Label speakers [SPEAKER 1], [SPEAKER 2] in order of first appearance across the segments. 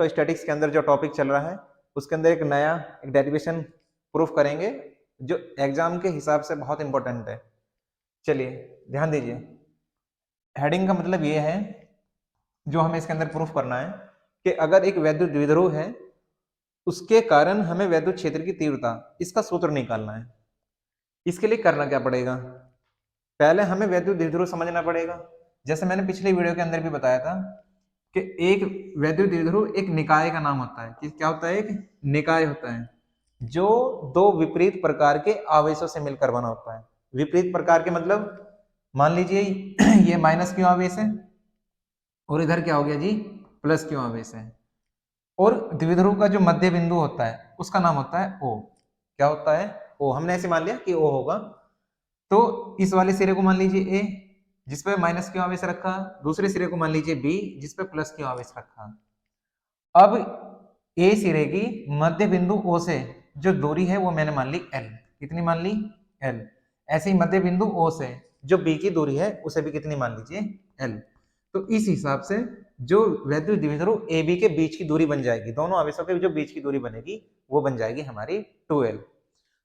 [SPEAKER 1] Electrostatics के अंदर जो टॉपिक चल रहा है उसके अंदर एक नया एक डेरिवेशन प्रूफ करेंगे जो एग्जाम के हिसाब से बहुत इंपॉर्टेंट है। चलिए ध्यान दीजिए, हेडिंग का मतलब ये है जो हमें इसके अंदर प्रूफ करना है कि अगर एक वैद्युत द्विध्रुव है उसके कारण हमें वैद्युत क्षेत्र की तीव्रता इसका सूत्र निकालना है। इसके लिए करना क्या पड़ेगा, पहले हमें वैद्युत द्विध्रुव समझना पड़ेगा। जैसे मैंने पिछली वीडियो के अंदर भी बताया था कि एक वैद्युत द्विध्रुव एक निकाय का नाम होता है। कि क्या होता है, एक निकाय होता है जो दो विपरीत प्रकार के आवेशों से मिलकर बना होता है। विपरीत प्रकार के मतलब मान लीजिए ये माइनस क्यू आवेश है और इधर क्या हो गया जी, प्लस क्यू आवेश है। और द्विध्रुव का जो मध्य बिंदु होता है उसका नाम होता है ओ। क्या होता है, ओ। हमने ऐसे मान लिया कि ओ होगा, तो इस वाले सिरे को मान लीजिए ए जिसपे माइनस क्यू आवेश रखा, दूसरे सिरे को मान लीजिए बी जिसपे प्लस क्यू आवेश रखा। अब ए सिरे की मध्य बिंदु ओ से जो दूरी है वो मैंने मान ली एल। कितनी मान ली, एल। ऐसे ही मध्य बिंदु ओ से जो बी की दूरी है उसे भी कितनी मान लीजिए, एल। तो इस हिसाब से जो वैद्युत द्विध्रुव ए बी के बीच की दूरी बन जाएगी, दोनों आवेशों के जो बीच की दूरी बनेगी वो बन जाएगी हमारी 2l।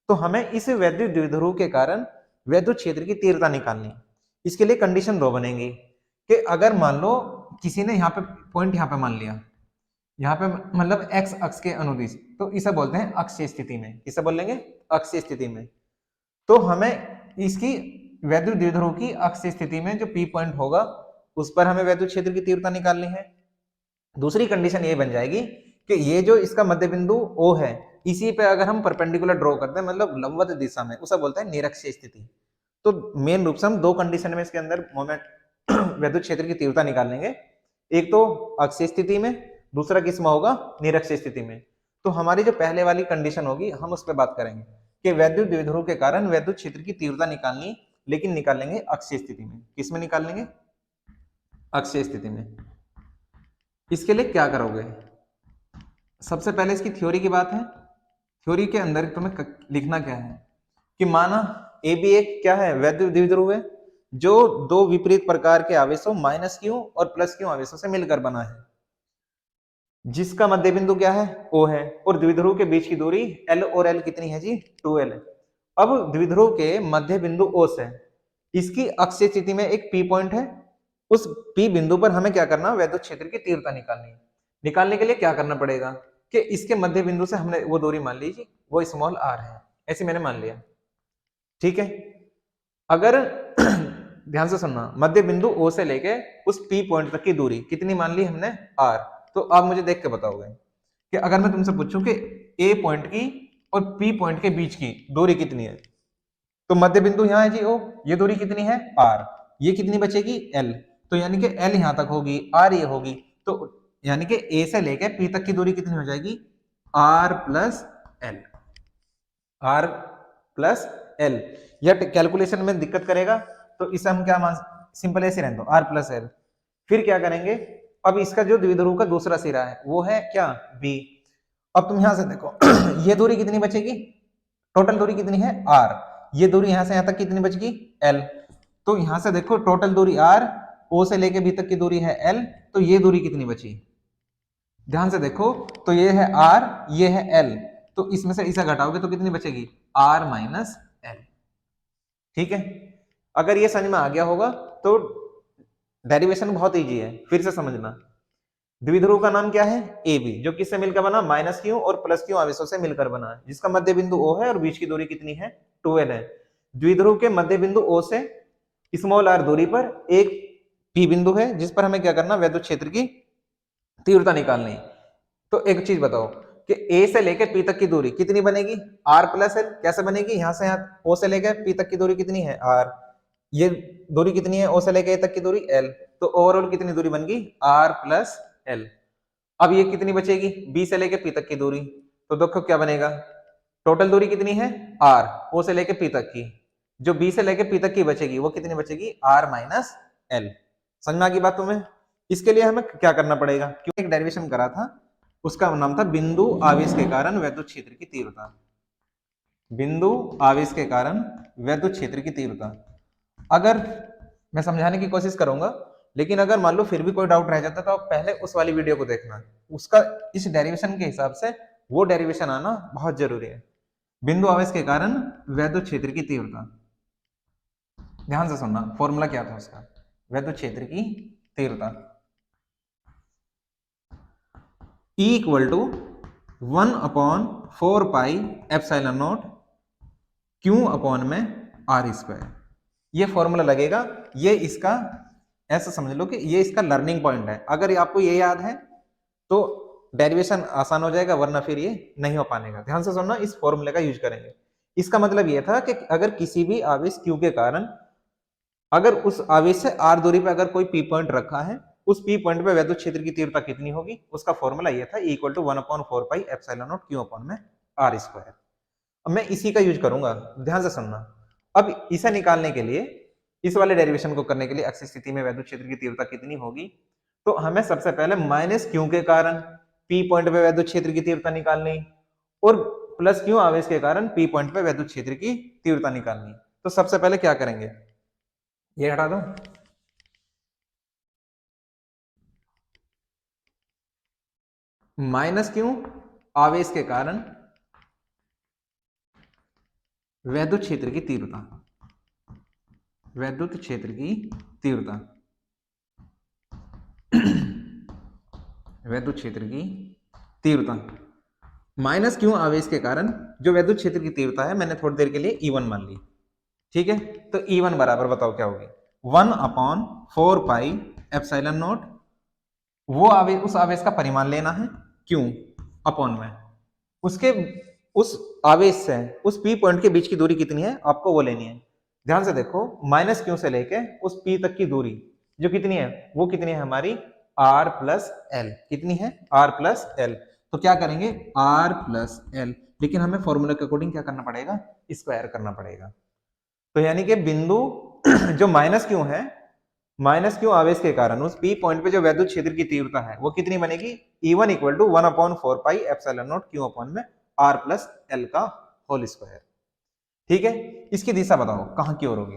[SPEAKER 1] तो हमें इस वैद्युत द्विध्रुव के कारण वैद्युत क्षेत्र की तीव्रता निकालनी। इसके लिए कंडीशन 2 बनेगी कि अगर मान लो किसी ने यहाँ पे पॉइंट यहाँ पे मान लिया, यहाँ पे मतलब एक्स अक्ष के अनुदिश, तो इसे बोलते हैं अक्षीय स्थिति में। किसे बोलेंगे, अक्षीय स्थिति में। तो हमें इसकी वैद्युत द्विध्रुव की अक्षीय स्थिति में जो पी पॉइंट होगा उस पर हमें वैद्युत क्षेत्र की तीव्रता निकालनी है। दूसरी कंडीशन ये बन जाएगी कि ये जो इसका मध्य बिंदु ओ है इसी पे अगर हम परपेंडिकुलर ड्रॉ करते हैं मतलब लंबवत दिशा में, उसे बोलते हैं निरक्षीय स्थिति। तो मेन रूप से हम 2 कंडीशन में इसके अंदर मोमेंट वैद्युत क्षेत्र की तीव्रता निकाल लेंगे, एक तो अक्षीय स्थिति में, दूसरा किस में होगा, निरक्षीय स्थिति में। तो हमारी जो पहले वाली कंडीशन होगी हम उस पर बात करेंगे कि वैद्युत द्विध्रुव के कारण वैद्युत क्षेत्र की तीव्रता निकालनी, लेकिन निकालेंगे अक्षीय स्थिति में। किस में निकाल लेंगे, अक्षीय स्थिति में। इसके लिए क्या करोगे, सबसे पहले इसकी थ्योरी की बात है। थ्योरी के अंदर तुम्हें लिखना क्या है कि माना ए बी एक क्या है, वैद्युत द्विध्रुव है जो 2 विपरीत प्रकार के आवेशों माइनस क्यू और प्लस क्यू आवेशों से मिलकर बना है, जिसका मध्य बिंदु क्या है, ओ है, और द्विध्रुव के बीच की दूरी एल और एल कितनी है जी, 2l है। अब द्विध्रुव के मध्य बिंदु ओ से इसकी अक्षीय स्थिति में एक पी पॉइंट है, उस पी बिंदु पर हमें क्या करना, वैद्युत क्षेत्र की तीव्रता निकालनी है। निकालने के लिए क्या करना पड़ेगा कि इसके मध्य बिंदु से हमने वो दूरी मान लीजिए वो स्मॉल आर है, ऐसे मैंने मान लिया, ठीक है। अगर ध्यान से सुनना, मध्य बिंदु ओ से लेके उस पी पॉइंट तक की दूरी कितनी मान ली हमने, आर। तो आप मुझे देख के बताओगे कि अगर मैं तुमसे पूछूं कि ए पॉइंट की और पी पॉइंट के बीच की दूरी कितनी है, तो मध्य बिंदु यहाँ है जी ओ, ये दूरी कितनी है, आर। ये कितनी बचेगी, एल। तो यानी कि एल यहां तक होगी, आर ये होगी, तो यानी कि ए से लेकर पी तक की दूरी कितनी हो जाएगी, R plus L. R plus L. यह कैलकुलेशन में दिक्कत करेगा तो इसे हम क्या मान, सिंपल ऐसे रहने दो, आर प्लस एल। फिर क्या करेंगे, अब इसका जो द्विध्रुव का दूसरा सिरा है वो है क्या, बी। अब तुम यहां से देखो ये दूरी कितनी बचेगी, टोटल दूरी कितनी है, आर। ये दूरी यहां से यहां तक कितनी बचेगी, एल। तो यहां से देखो टोटल दूरी आर, ओ से लेके बी तक की दूरी है एल, तो ये दूरी कितनी बची, ध्यान से देखो, तो ये है आर, ये है एल, तो इसमें से इसे घटाओगे तो कितनी बचेगी, आर माइनस एल। ठीक है, अगर ये समझ में आ गया होगा तो डेरिवेशन बहुत इजी है, फिर से समझना। द्विध्रुव का नाम क्या है, ए बी, जो किससे मिलकर बना, माइनस क्यू और प्लस क्यू आवेशों से मिलकर बना है, जिसका मध्य बिंदु ओ है और बीच की दूरी कितनी है, 2l है। द्विध्रुव के मध्य बिंदु ओ से स्मॉल आर दूरी पर एक पी बिंदु है जिस पर हमें क्या करना, वैद्युत क्षेत्र की तीव्रता निकालनी। तो एक चीज बताओ कि ए से लेकर पी तक की दूरी कितनी बनेगी, आर प्लस एल। कैसे बनेगी, यहां से यहाँ ओ से लेकर पी तक की दूरी कितनी है, आर। ये दूरी कितनी है, ओ से लेकर ए तक की दूरी एल, तो ओवरऑल कितनी दूरी बन गई, आर प्लस एल। अब ये कितनी बचेगी, बी से लेकर पी तक की दूरी, तो देखो क्या बनेगा, टोटल दूरी कितनी है, आर, ओ से लेकर पी तक की, जो बी से लेकर पी तक की बचेगी वो कितनी बचेगी, आर माइनस एल। समझ में आ गई बात तुम्हें। इसके लिए हमें क्या करना पड़ेगा, क्योंकि एक डेरिवेशन करा था उसका नाम था बिंदु आवेश के कारण वैद्युत क्षेत्र की तीव्रता। बिंदु आवेश के कारण वैद्युत क्षेत्र की तीव्रता। अगर मैं समझाने की कोशिश करूंगा, लेकिन अगर मान लो फिर भी कोई डाउट रह जाता तो आप पहले उस वाली वीडियो को देखना, उसका इस डेरिवेशन के हिसाब से वो डेरिवेशन आना बहुत जरूरी है। बिंदु आवेश के कारण वैद्युत क्षेत्र की तीव्रता, ध्यान से सुनना, फॉर्मूला क्या था उसका, वैद्युत क्षेत्र की तीव्रता E equal to 1/4πε0 Q upon में R²। ये फॉर्मूला लगेगा, ये इसका ऐसा समझ लो कि ये इसका लर्निंग पॉइंट है। अगर आपको ये याद है तो डेरिवेशन आसान हो जाएगा, वरना फिर ये नहीं हो पाएगा। ध्यान से सुनना, इस फॉर्मूले का यूज करेंगे। इसका मतलब ये था कि अगर किसी भी आवेश Q के कारण अगर उस आवेश से R दूरी पे अगर कोई P पॉइंट रखा है, उस P पॉइंट पे वैद्युत क्षेत्र की तीव्रता कितनी होगी, उसका फॉर्मूला ये था E equal to 1/4πε0 Q upon में R²। अब मैं इसी का यूज करूंगा, ध्यान से सुनना। अब इसे निकालने के लिए, इस वाले डेरिवेशन को करने के लिए अक्षीय स्थिति में वैद्युत क्षेत्र की तीव्रता कितनी होगी, तो हमें सबसे पहले माइनस Q के कारण P पॉइंट पे वैद्युत क्षेत्र की तीव्रता निकालनी और प्लस Q आवेश के कारण P पॉइंट पे वैद्युत क्षेत्र की तीव्रता निकालनी। तो सबसे पहले क्या करेंगे, ये हटा दो, माइनस Q आवेश के कारण वैद्युत क्षेत्र की तीव्रता, वैद्युत क्षेत्र की तीव्रता, वैद्युत क्षेत्र की तीव्रता माइनस Q आवेश के कारण जो वैद्युत क्षेत्र की तीव्रता है, मैंने थोड़ी देर के लिए E1 मान ली, ठीक है। तो E1 बराबर बताओ क्या होगी, 1/4πε0, वो आवेश, उस आवेश का परिमाण लेना है Q अपॉन में उसके, उस आवेश से उस P पॉइंट के बीच की दूरी कितनी है आपको वो लेनी है। ध्यान से देखो, माइनस Q से लेके उस P तक की दूरी जो कितनी है, वो कितनी है हमारी R प्लस L, कितनी है R प्लस L। तो क्या करेंगे R प्लस L, लेकिन हमें फॉर्मूला के अकॉर्डिंग क्या करना पड़ेगा, स्क्वायर करना पड़ेगा। तो यानी कि बिंदु जो माइनस Q है, माइनस Q आवेश के कारण उस P पॉइंट पे जो वैद्युत क्षेत्र की तीव्रता है वो कितनी बनेगी, E1 equal to 1/4πε0 Q upon में R प्लस L का होल स्क्वायर। ठीक है, इसकी दिशा बताओ कहां की ओर होगी,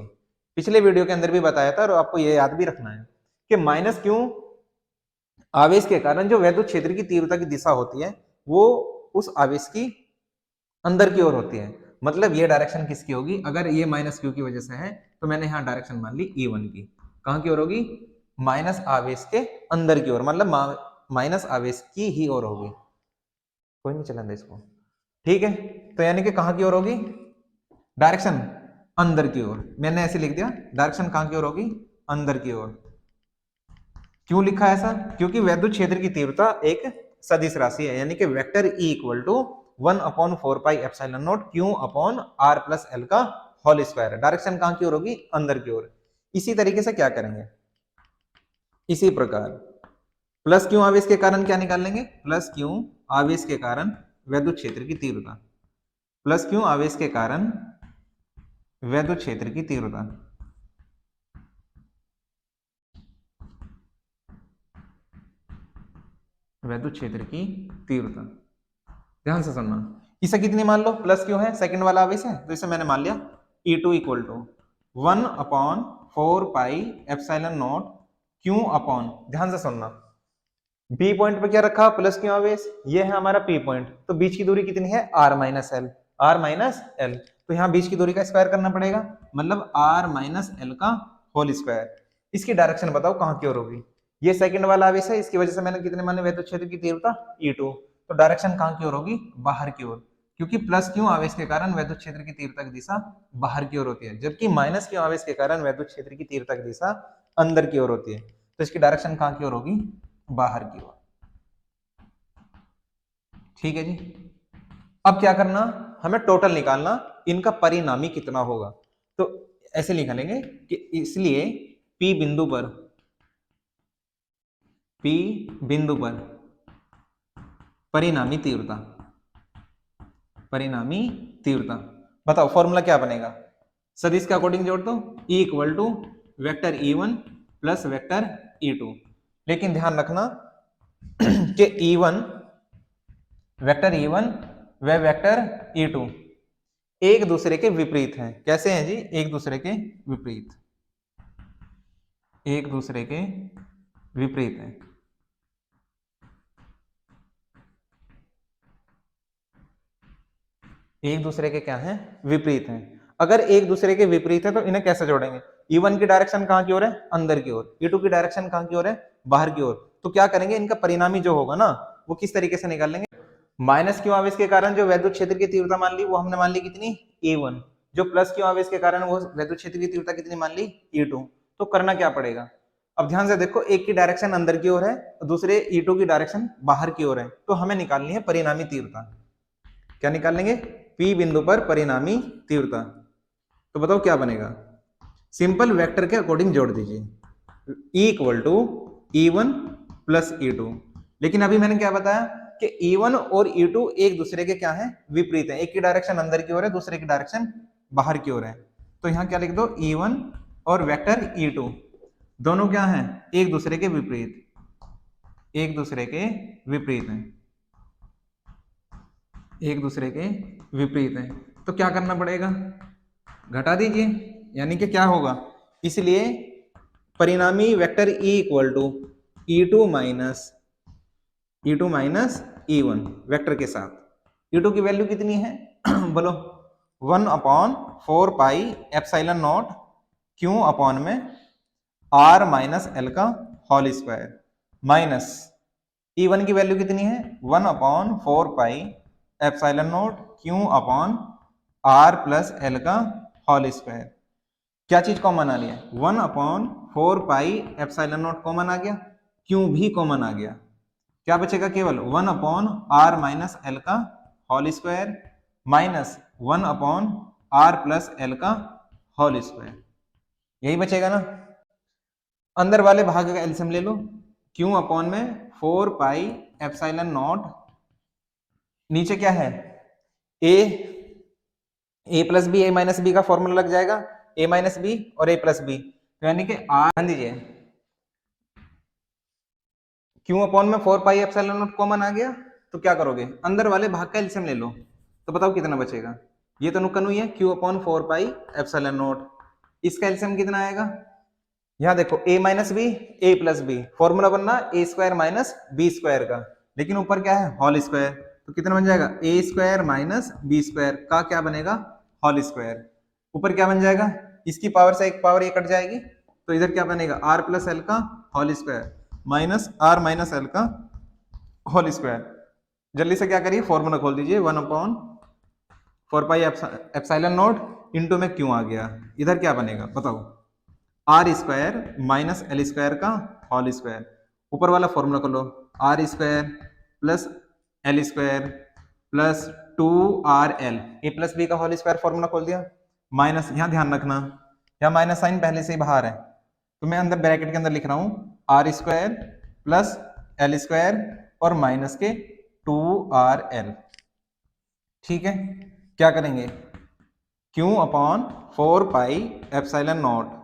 [SPEAKER 1] पिछले वीडियो के अंदर भी बताया था और आपको ये याद भी रखना है कि माइनस Q आवेश के कारण जो वैद्युत क्षेत्र की तीव्रता की दिशा होती है वो उस आवेश की अंदर की ओर होती है। मतलब ये डायरेक्शन किसकी होगी, अगर ये माइनस Q की वजह से है तो मैंने यहाँ डायरेक्शन मान ली E1 की, कहां की ओर होगी, माइनस आवेश के अंदर की ओर, मतलब माइनस आवेश की ही ओर होगी। कोई नहीं चलन दे इसको, ठीक है। तो यानी कि कहां की ओर होगी, डायरेक्शन अंदर की ओर, मैंने ऐसे लिख दिया, डायरेक्शन कहां की ओर होगी, अंदर की ओर। क्यों लिखा ऐसा, क्योंकि वैद्युत क्षेत्र की तीव्रता एक सदिश राशि है, यानी कि vector E equal to 1/4πε0 Q upon R plus L का होल स्क्वायर। डायरेक्शन कहां की ओर होगी, अंदर की ओर। इसी तरीके से क्या करेंगे, इसी प्रकार प्लस Q आवेश के कारण क्या निकाल लेंगे, प्लस Q आवेश के कारण वैद्युत क्षेत्र की तीव्रता, प्लस Q आवेश के कारण वैद्युत क्षेत्र की तीव्रता, वैद्युत क्षेत्र की तीव्रता। ध्यान से सुनना, इसे कितनी मान लो, प्लस Q है, सेकंड वाला आवेश है, तो इसे मैंने मान लिया E2 equal to 1/4πε0 Q upon, ध्यान से सुनना, B पॉइंट पे क्या रखा, प्लस Q आवेश, ये है हमारा P पॉइंट, तो बीच की दूरी कितनी है R minus L, R minus L, तो यहाँ बीच की दूरी का स्क्वायर करना पड़ेगा, मतलब R माइनस L का होल स्क्वायर। इसकी डायरेक्शन बताओ कहां की ओर होगी, ये सेकंड वाला आवेश है, इसकी वजह से मैंने कितने माने वैद्युत क्षेत्र की तीव्रता E2, तो डायरेक्शन कहां की ओर होगी, बाहर की ओर, क्योंकि प्लस Q आवेश के कारण वैद्युत क्षेत्र की तीव्रता की दिशा बाहर की ओर होती है, जबकि माइनस Q आवेश के कारण वैद्युत क्षेत्र की तीव्रता की दिशा अंदर की ओर होती है। तो इसकी डायरेक्शन कहां की ओर होगी, बाहर की ओर। ठीक है जी, अब क्या करना, हमें टोटल निकालना, इनका परिणामी कितना होगा। तो ऐसे लिख लेंगे कि इसलिए P बिंदु पर, P बिंदु पर परिणामी तीव्रता, परिणामी तीव्रता, बताओ फॉर्मूला क्या बनेगा, सदिश के अकॉर्डिंग जोड़ दो, E equal to vector E1 plus vector E2। लेकिन ध्यान रखना कि E1, वेक्टर E1 व वेक्टर E2 एक दूसरे के विपरीत हैं। कैसे हैं जी, एक दूसरे के विपरीत। एक दूसरे के विपरीत हैं। एक दूसरे के क्या हैं? विपरीत हैं। अगर एक दूसरे के विपरीत है तो इन्हें कैसे जोड़ेंगे? E1 की डायरेक्शन कहां की ओर है? अंदर की ओर। E2 की डायरेक्शन कहां की ओर है? बाहर की ओर। तो क्या करेंगे, इनका परिणामी जो होगा ना वो किस तरीके से निकाल लेंगे? माइनस क्यू आवेश के कारण जो वैद्युत क्षेत्र की तीव्रता मान ली वो हमने मान ली कितनी? E1। जो प्लस क्यू आवेश के कारण वो वैद्युत क्षेत्र की तीव्रता कितनी मान ली? E2। तो करना क्या पड़ेगा? अब ध्यान से देखो, एक की डायरेक्शन अंदर की ओर है और दूसरे E2 की डायरेक्शन बाहर की ओर है, तो हमें निकालनी है परिणामी तीव्रता। क्या निकाल लेंगे? P बिंदु पर परिणामी तीव्रता। तो बताओ क्या बनेगा? सिंपल वेक्टर के अकॉर्डिंग जोड़ दीजिए, E equal to E1 plus E2। लेकिन अभी मैंने क्या बताया कि E1 और E2 एक दूसरे के क्या है? विपरीत है। एक की डायरेक्शन अंदर की ओर है, दूसरे की डायरेक्शन बाहर की ओर है। तो यहाँ क्या लिख दो? E1 और वेक्टर E2 दोनों क्या हैं? एक दूसरे के विपरीत। एक दूसरे के विपरीत हैं। एक दूसरे के विपरीत हैं। तो क्या करना पड़ेगा? घटा दीजिए, यानी कि क्या होगा? इसलिए परिणामी vector E equal to E2 minus E1 vector के साथ। E2 की वैल्यू कितनी है? बोलो। 1/4 pi epsilon naught Q upon में R माइनस एल का होल स्क्वायर माइनस E1 की वैल्यू कितनी है? 1/4 pi epsilon naught Q upon R plus L का होल स्क्वायर। क्या चीज कॉमन आ लिया? 1/4 पाई एप्सिलॉन नॉट कॉमन आ गया, क्यू भी कॉमन आ गया। क्या बचेगा? केवल 1/R माइनस एल का whole square minus 1/R plus L का होल स्क्वायर। यही बचेगा ना? अंदर वाले भाग का एलसीएम ले लो। क्यू अपॉन में 4 पाई एप्सिलॉन नॉट, नीचे क्या है? ए प्लस बी, ए माइनस बी का फॉर्मूला लग जाएगा, ए माइनस बी और ए प्लस बी, तो यानी कि आर दीजिए। क्यू अपॉन में 4 पाई एप्सिलॉन नॉट कॉमन आ गया, तो क्या करोगे? अंदर वाले भाग का एलसीएम ले लो, तो बताओ कितना बचेगा? ये तो नुक्कन हुई है, Q upon 4 pi epsilon naught. इसका एलसीएम कितना आएगा? यहाँ देखो, a minus B, A plus B, formula बनना A square minus B square का, लेकिन ऊपर क्या है? Whole square. तो कितना बन जाएगा? A square minus B square का क्या बनेगा? Whole square. ऊपर क्या बन जाएगा? इसकी पावर से एक पावर ए कट जाएगी, तो इधर क्या बनेगा? आर प्लस एल का whole square minus R minus L का होल स्क्वायर। जल्दी से क्या करिए? फॉर्मूला खोल दीजिए। 1/4 पाई एप्सिलॉन नॉट इंटू में क्यों आ गया, इधर क्या बनेगा बताओ? R square minus L square का होल स्क्वायर। ऊपर वाला फॉर्मूला कर लो, R square plus L square plus 2RL, A plus B का होल स्क्वायर फॉर्मूला खोल दिया, माइनस, यहाँ ध्यान रखना यहाँ माइनस साइन पहले से ही बाहर है, तो मैं अंदर ब्रैकेट के अंदर लिख रहा हूं R square plus L square और माइनस के 2RL। ठीक है, क्या करेंगे? Q upon 4 pi epsilon naught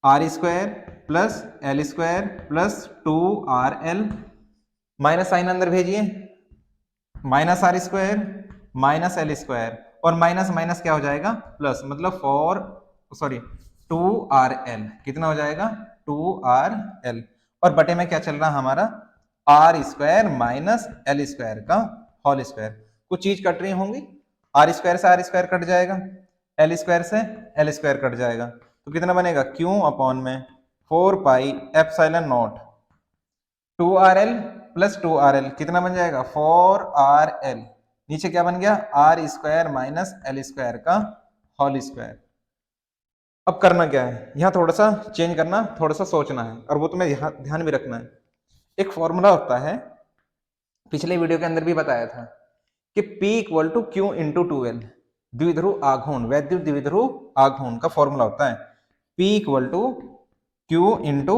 [SPEAKER 1] R square plus L square plus 2RL, minus sign अंदर भेजिए, minus R square minus L square और माइनस माइनस क्या हो जाएगा? प्लस, मतलब 2RL कितना हो जाएगा? 2RL। और बटे में क्या चल रहा हमारा? R square minus L square का होल स्क्वायर। कुछ चीज कट रही होंगी, आर स्क्वायर से आर स्क्वायर कट जाएगा, एल स्क्वायर से एल स्क्वायर कट जाएगा, तो कितना बनेगा? क्यू अपॉन में 4 pi epsilon not 2RL plus 2RL कितना बन जाएगा? 4RL। नीचे क्या बन गया? R square minus L square का होल स्क्वायर। अब करना क्या है? यहाँ थोड़ा सा चेंज करना, थोड़ा सा सोचना है, और वो तुम्हें ध्यान भी रखना है। एक फॉर्मूला होता है, पिछले वीडियो के अंदर भी बताया था कि P equal to Q into 2L, द्विध्रुव आघूर्ण, वैद्युत द्विध्रुव आघूर्ण का फॉर्मूला होता है P equal to Q into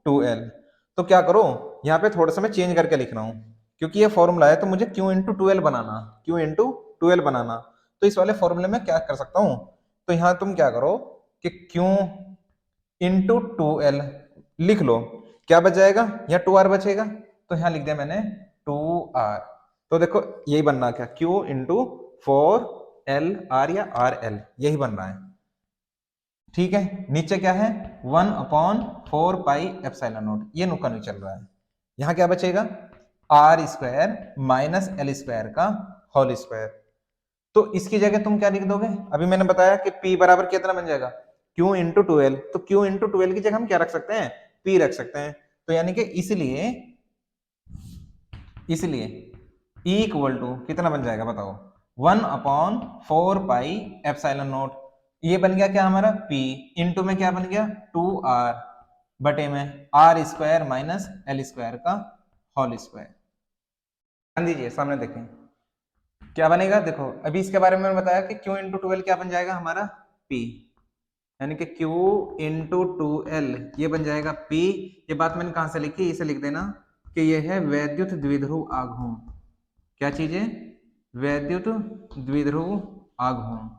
[SPEAKER 1] 2L। तो क्या करो, यहाँ पे थोड़ा सा मैं चेंज करके लिख रहा हूँ, क्योंकि ये फॉर्मूला है तो मुझे क्यू इंटू 2L बनाना, क्यू इंटू 2L बनाना। तो इस वाले फॉर्मूले में क्या कर सकता हूँ? तो यहाँ तुम क्या करो कि क्यू इंटू 2L लिख लो, क्या बच जाएगा? यहाँ 2R बचेगा, तो यहाँ लिख दिया मैंने 2R। तो देखो यही बन रहा, क्या? Q इंटू 4LR या RL, यही बन रहा है। ठीक है, नीचे क्या है? 1/4πε0, ये नुक्कड़ नहीं चल रहा है। यहाँ क्या बचेगा, r square minus L square का होल स्क्वायर। तो इसकी जगह तुम क्या लिख दोगे, अभी मैंने बताया कि p बराबर कितना बन जाएगा, q इंटू 2l, तो q इंटू 2l की जगह हम क्या रख सकते हैं, p रख सकते हैं। तो यानी कि इसलिए E इक्वल टू कितना बन जाएगा बताओ, 1/4πε0, ये बन गया क्या हमारा p, इंटू में क्या बन गया 2r बटे में r square minus L square का होल स्क्वायर। ध्यान दीजिए सामने देखें क्या बनेगा, देखो अभी इसके बारे में मैंने बताया कि q इंटू 2l क्या बन जाएगा हमारा p, यानी कि q इंटू 2l ये बन जाएगा p। ये बात मैंने कहां से लिखी, इसे लिख देना कि ये है वैद्युत द्विध्रुव आघूर्ण। क्या चीज है, वैद्युत द्विध्रुव आघूर्ण,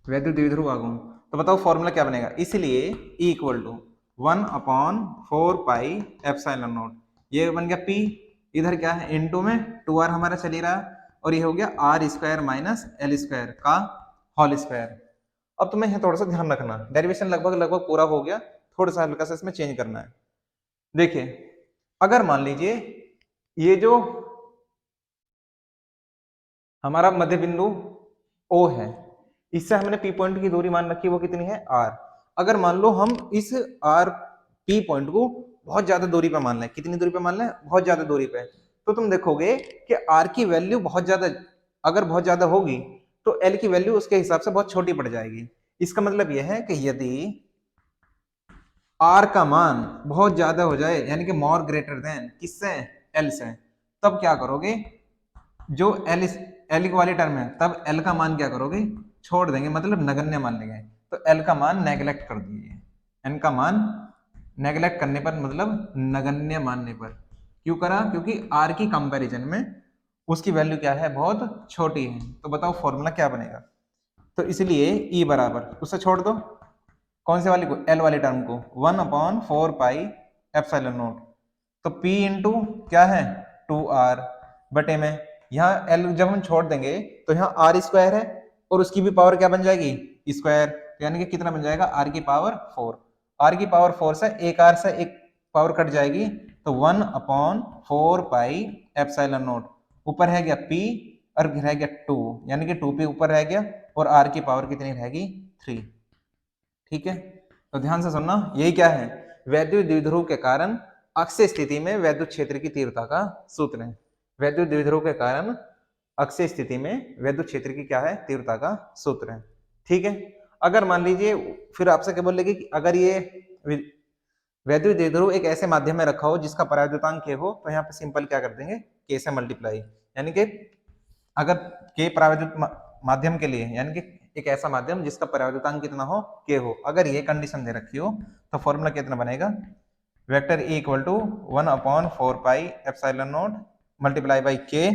[SPEAKER 1] वैद्युत द्विध्रुव आघूर्ण। तो बताओ फॉर्मूला क्या बनेगा, इसलिए E इक्वल टू 1/4πε0, ये बन गया P, इधर क्या है इनटू में 2r हमारा चली रहा, और ये हो गया r square minus L square का होल स्क्वायर। अब तुम्हें यहाँ थोड़ा सा ध्यान रखना, डेरिवेशन लगभग पूरा हो गया, थोड़ा सा हल्का सा इसमें चेंज करना है। देखिए अगर मान लीजिए ये जो हमारा मध्य बिंदु O है, इससे हमने P पॉइंट की दूरी मान रखी, वो कितनी है r। अगर मान लो हम इस r P पॉइंट को बहुत ज्यादा दूरी पे मान लें, कितनी दूरी पे मान लें, बहुत ज्यादा दूरी पे, तो तुम देखोगे कि r की वैल्यू बहुत ज्यादा, अगर बहुत ज्यादा होगी तो l की वैल्यू उसके हिसाब से बहुत छोटी पड़ जाएगी। इसका मतलब यह है कि यदि r का मान बहुत ज्यादा हो जाए, यानी कि मोर ग्रेटर देन किससे, l से, तब क्या करोगे, जो l वाली टर्म है तब l का मान क्या करोगे, छोड़ देंगे, मतलब नगण्य मान लेंगे। तो l का मान नेगलेक्ट कर दीजिए, n का मान नेगलेक्ट करने पर मतलब नगण्य मानने पर। क्यों करा, क्योंकि r की कंपैरिजन में उसकी वैल्यू क्या है, बहुत छोटी है। तो बताओ फॉर्मूला क्या बनेगा, तो इसलिए E बराबर, उससे छोड़ दो कौन से वाली को, L वाली टर्म को, 1/4πε0, तो P इंटू क्या है 2r बटे में, यहाँ L जब हम छोड़ देंगे तो यहाँ r स्क्वायर है और उसकी भी पावर क्या बन जाएगी स्क्वायर, तो यानी कि कितना बन जाएगा r की पावर 4, r की पावर 4 से एक r से एक पावर कट जाएगी, तो 1/4πε0, ऊपर है गया p और रह गया 2, यानी कि 2p ऊपर रह गया और r की पावर कितनी रहेगी 3। ठीक है, तो ध्यान से सुनना, यही क्या है, वैद्युत द्विध्रुव के कारण अक्षीय स्थिति में वैद्युत क्षेत्र की तीव्रता का सूत्र है। वैद्युत द्विध्रुव के कारण अक्षीय स्थिति में वैद्युत क्षेत्र की क्या है, तीव्रता का सूत्र है। ठीक है, अगर मान लीजिए फिर आपसे क्या बोलेगी कि अगर ये वैद्युत द्विध्रुव एक ऐसे माध्यम में रखा हो जिसका परावैद्युतांक k हो, तो यहाँ पे सिंपल क्या कर देंगे, k से मल्टीप्लाई, यानी कि अगर k परावैद्युत माध्यम के लिए, यानी कि एक ऐसा माध्यम जिसका परावैद्युतांक कितना हो, k हो, अगर ये कंडीशन दे रखी हो तो फॉर्मूला कितना बनेगा, vector E equal to 1/4πε0 multiply by k,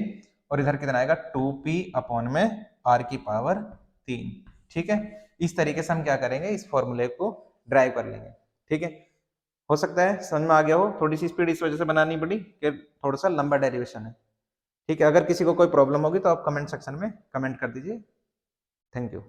[SPEAKER 1] और इधर कितना आएगा 2p अपॉन में r की पावर 3। ठीक है, इस तरीके से हम क्या करेंगे, इस फॉर्मूले को ड्राइव कर लेंगे। ठीक है, हो सकता है समझ में आ गया हो, थोड़ी सी स्पीड इस वजह से बनानी पड़ी कि थोड़ा सा लंबा डेरिवेशन है। ठीक है, अगर किसी को कोई प्रॉब्लम होगी तो आप कमेंट सेक्शन में कमेंट कर दीजिए। Thank you.